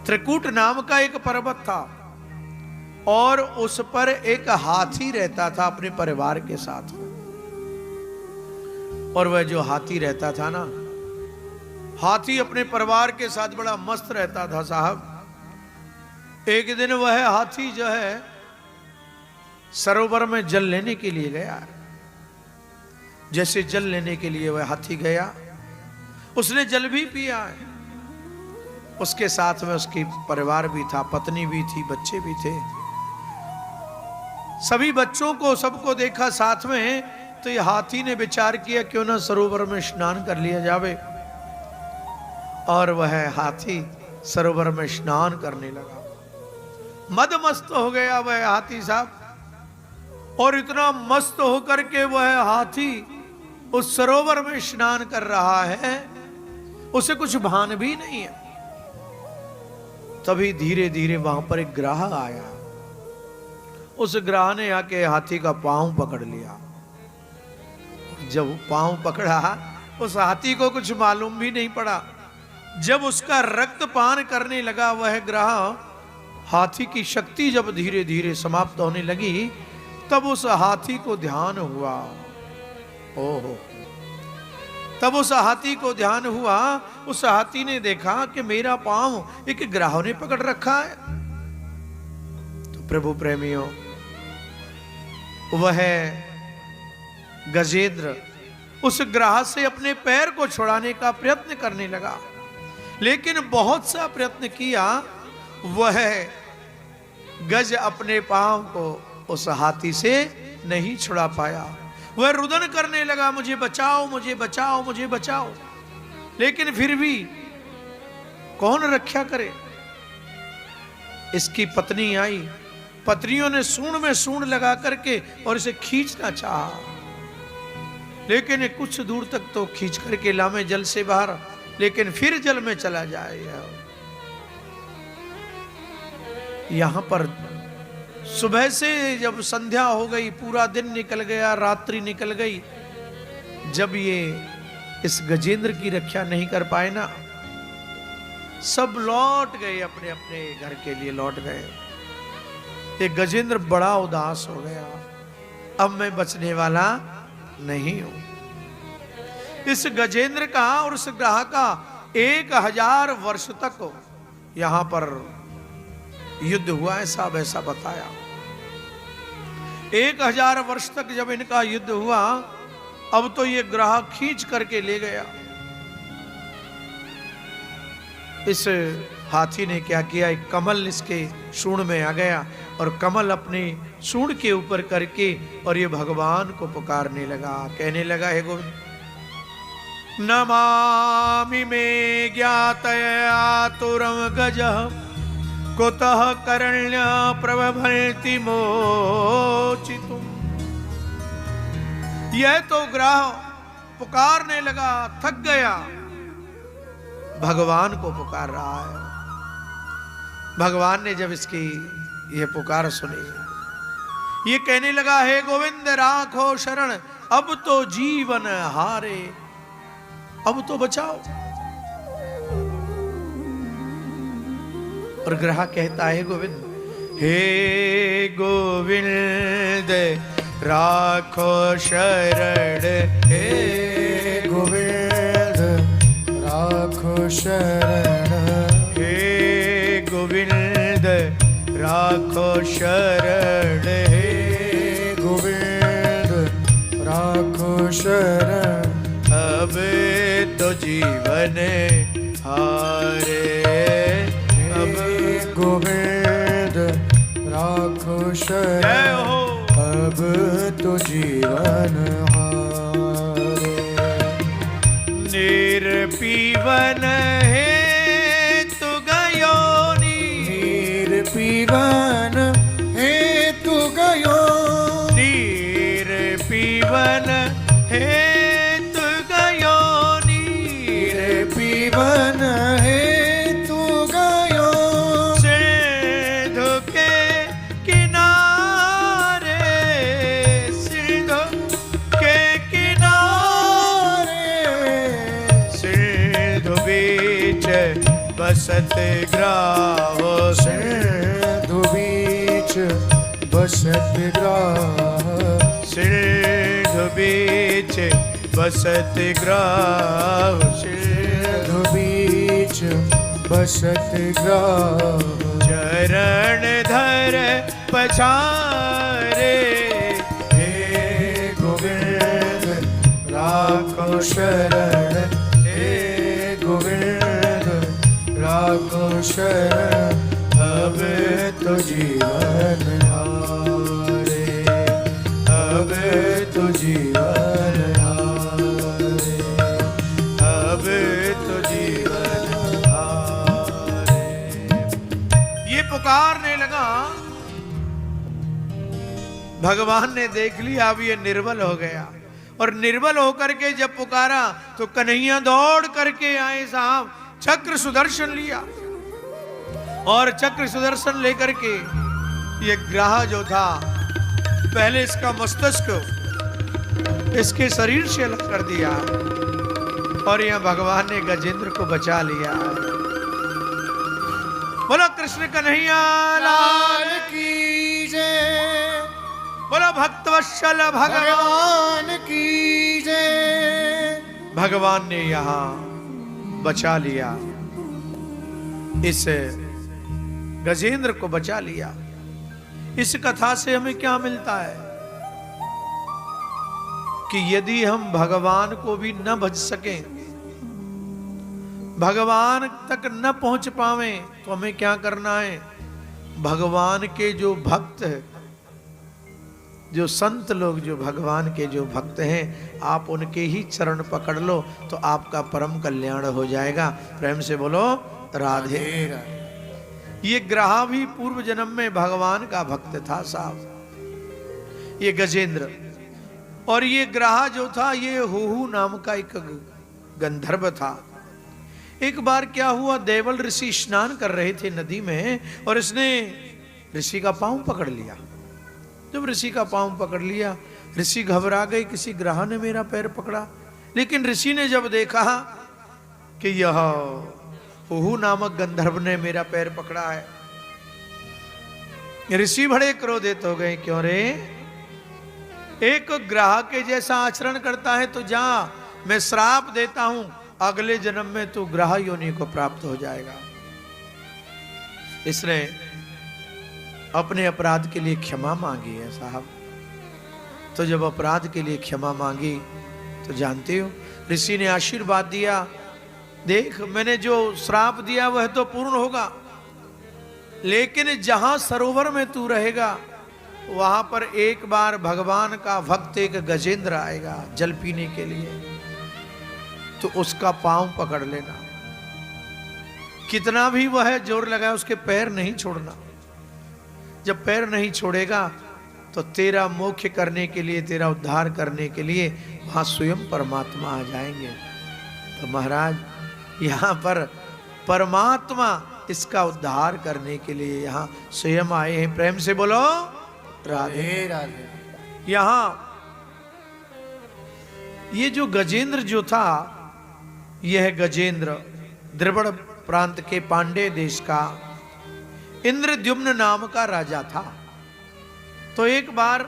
त्रिकूट नाम का एक पर्वत था और उस पर एक हाथी रहता था अपने परिवार के साथ। और वह जो हाथी रहता था ना, हाथी अपने परिवार के साथ बड़ा मस्त रहता था साहब। एक दिन वह हाथी जो है सरोवर में जल लेने के लिए गया। जैसे जल लेने के लिए वह हाथी गया, उसने जल भी पिया है। उसके साथ में उसकी परिवार भी था, पत्नी भी थी, बच्चे भी थे। सभी बच्चों को सबको देखा साथ में, तो ये हाथी ने विचार किया क्यों ना सरोवर में स्नान कर लिया जावे। और वह हाथी सरोवर में स्नान करने लगा। मदमस्त हो गया वह हाथी साहब, और इतना मस्त होकर के वह हाथी उस सरोवर में स्नान कर रहा है, उसे कुछ भान भी नहीं है। तभी धीरे धीरे वहां पर एक ग्राहक आया। उस ग्राहक ने आके हाथी का पांव पकड़ लिया। जब पांव पकड़ा, उस हाथी को कुछ मालूम भी नहीं पड़ा। जब उसका रक्तपान करने लगा वह ग्राहक, हाथी की शक्ति जब धीरे धीरे समाप्त होने लगी, तब उस हाथी को ध्यान हुआ। ओहो, तब उस हाथी को ध्यान हुआ। उस हाथी ने देखा कि मेरा पांव एक ग्राहक ने पकड़ रखा है। तो प्रभु प्रेमियों, वह गजेंद्र उस ग्राहक से अपने पैर को छुड़ाने का प्रयत्न करने लगा, लेकिन बहुत सा प्रयत्न किया, वह गज अपने पांव को उस हाथी से नहीं छुड़ा पाया। वह रुदन करने लगा, मुझे बचाओ, मुझे बचाओ, मुझे बचाओ। लेकिन फिर भी कौन रक्षा करे। इसकी पत्नी आई, पत्नियों ने सूंड में सूंड लगा करके और इसे खींचना चाहा, लेकिन कुछ दूर तक तो खींच करके लामे जल से बाहर, लेकिन फिर जल में चला जाए। यहां पर सुबह से जब संध्या हो गई, पूरा दिन निकल गया, रात्रि निकल गई, जब ये इस गजेंद्र की रक्षा नहीं कर पाए ना, सब लौट गए, अपने अपने घर के लिए लौट गए। ये गजेंद्र बड़ा उदास हो गया, अब मैं बचने वाला नहीं हूं। इस गजेंद्र का और उस ग्राहक का 1000 वर्ष तक यहां पर युद्ध हुआ, ऐसा वैसा बताया। 1000 वर्ष तक जब इनका युद्ध हुआ, अब तो ये ग्राहक खींच करके ले गया। इस हाथी ने क्या किया, एक कमल इसके सूंड में आ गया और कमल अपने सूंड के ऊपर करके और ये भगवान को पुकारने लगा, कहने लगा, हे गोविंद, नमामि मे ज्ञातया तुरम गजः कुतः करण्य प्रभभल्ति मोचितुम। यह तो ग्राह पुकारने लगा, थक गया, भगवान को पुकार रहा है। भगवान ने जब इसकी यह पुकार सुनी, ये कहने लगा, हे गोविंद राखो शरण, अब तो जीवन हारे, अब तो बचाओ। और ग्राहक कहता है, गोविंद, हे गोविंद राखो शरण, हे गोविंद राखो शरण, हे गोविंद राखो शरण, हे गोविंद राखो शरण, अब तो जीवन हारे, गोविंद राखो शरण, अब तो जीवन हारे। निर्पीवन है तु गयो, निर्पीवन है तु गयो, निर्पीवन है तु गयो, निर्पीवन है be बसत ग्राह सिंधु बीच बसत ग्राह सिंधु बीच बसत ग्राह सिंधु बीच बसत ग्राह चरण धर पछारे हे गोविंद राखो शरण हे गोविंद राखो शरण अब तो जीवन हारे अब तो जीवन हारे अब तो जीवन हारे। ये पुकारने लगा, भगवान ने देख लिया अब ये निर्बल हो गया, और निर्बल होकर के जब पुकारा तो कन्हैया दौड़ करके आए साहब, चक्र सुदर्शन लिया और चक्र सुदर्शन लेकर के ये ग्राह जो था पहले इसका मस्तिष्क इसके शरीर से अलग कर दिया, और यह भगवान ने गजेंद्र को बचा लिया। बोलो कृष्ण कन्हैया लाल की जय बोलो भक्तवत्सल भगवान की जय। भगवान ने यहां बचा लिया, इस गजेंद्र को बचा लिया। इस कथा से हमें क्या मिलता है कि यदि हम भगवान को भी न भज सकें, भगवान तक न पहुंच पावे, तो हमें क्या करना है? भगवान के जो भक्त है, जो संत लोग, जो भगवान के जो भक्त हैं, आप उनके ही चरण पकड़ लो तो आपका परम कल्याण हो जाएगा। प्रेम से बोलो राधे। ये ग्राह भी पूर्व जन्म में भगवान का भक्त था साहब, ये गजेंद्र। और ये ग्राह जो था ये हुहु नाम का एक गंधर्व था। एक बार क्या हुआ, देवल ऋषि स्नान कर रहे थे नदी में, और इसने ऋषि का पांव पकड़ लिया। जब ऋषि का पांव पकड़ लिया, ऋषि घबरा गए, किसी ग्राह ने मेरा पैर पकड़ा। लेकिन ऋषि ने जब देखा कि यह हुहु नामक गंधर्व ने मेरा पैर पकड़ा है, ऋषि बड़े क्रोधित हो गए। क्यों रे, एक ग्राह के जैसा आचरण करता है तो जा, मैं श्राप देता हूं, अगले जन्म में तू ग्राह योनि को प्राप्त हो जाएगा। इसने अपने अपराध के लिए क्षमा मांगी है साहब। तो जब अपराध के लिए क्षमा मांगी तो जानते हो ऋषि ने आशीर्वाद दिया, देख मैंने जो श्राप दिया वह तो पूर्ण होगा, लेकिन जहां सरोवर में तू रहेगा वहां पर एक बार भगवान का भक्त एक गजेंद्र आएगा जल पीने के लिए, तो उसका पांव पकड़ लेना, कितना भी वह जोर लगाए उसके पैर नहीं छोड़ना। जब पैर नहीं छोड़ेगा तो तेरा मोक्ष करने के लिए, तेरा उद्धार करने के लिए वहां स्वयं परमात्मा आ जाएंगे। तो महाराज यहाँ पर परमात्मा इसका उद्धार करने के लिए यहाँ स्वयं आए हैं। प्रेम से बोलो राधे राधे। यहाँ ये जो गजेंद्र जो था, यह गजेंद्र द्रविड़ प्रांत के पांडे देश का इंद्रद्युम्न नाम का राजा था। तो एक बार